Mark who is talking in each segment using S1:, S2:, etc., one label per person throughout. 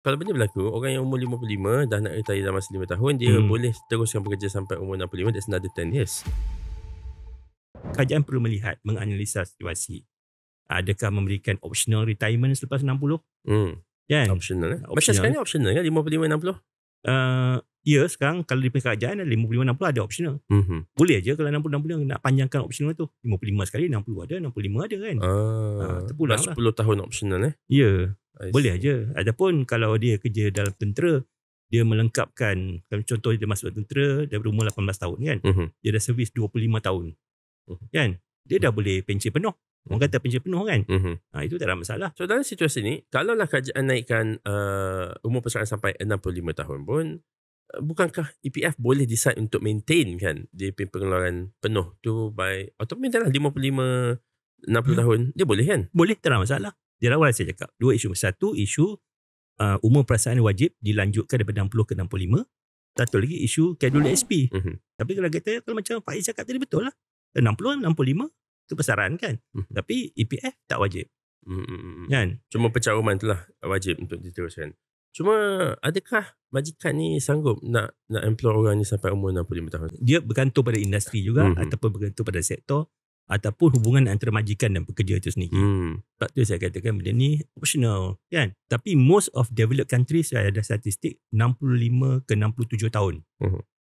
S1: kalau benda berlaku, orang yang umur 55 dah nak retire dalam masa 5 tahun, dia boleh teruskan bekerja sampai umur 65, that's another 10 years.
S2: Kerajaan perlu melihat, menganalisa situasi. Adakah memberikan optional retirement selepas 60? Kan?
S1: Optional. Macam sekarang ni optional kan, 55-60?
S2: Ya, sekarang kalau di kerajaan 55-60 ada optional. Boleh je kalau 60-65 nak panjangkan optional tu. 55 sekali, 60 ada, 65 ada kan. Terpulang lah.
S1: 10 tahun optional
S2: Ya, boleh aja. Adapun kalau dia kerja dalam tentera, dia melengkapkan, kalau contoh dia masuk tentera, dia berumur 18 tahun kan. Dia dah servis 25 tahun. Kan? Dia dah boleh pension penuh. Orang kata pension penuh kan. Itu tak ada masalah.
S1: So dalam situasi ni, kalaulah kerajaan naikkan umur persaraan sampai 65 tahun pun, bukankah EPF boleh decide untuk maintain kan dia pengeluaran penuh tu by atau maintain lah 55 60 tahun, dia boleh kan?
S2: Boleh, tak ada masalah. Dia awal saya cakap dua isu. Satu isu umur persaraan wajib dilanjutkan daripada 60 ke 65. Satu lagi isu Kedul SP. Tapi kalau kata, kalau macam Faiz cakap tadi betul lah, 60 65 itu persaraan kan. Tapi EPF tak wajib. Kan?
S1: Cuma pencaruman tu lah wajib untuk diteruskan. Cuma adakah majikan ni sanggup nak employ orang ni sampai umur 65 tahun?
S2: Dia bergantung pada industri juga, ataupun bergantung pada sektor, ataupun hubungan antara majikan dan pekerja itu sendiri. Sebab tu saya katakan benda ni optional kan. Tapi most of developed countries, saya ada statistik 65 ke 67 tahun.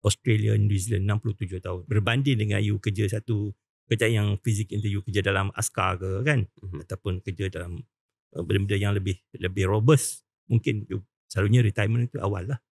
S2: Australia, New Zealand 67 tahun. Berbanding dengan you kerja satu kerja yang fizik, you kerja dalam askar ke kan, ataupun kerja dalam benda-benda yang lebih robust, mungkin selalunya retirement itu awal lah.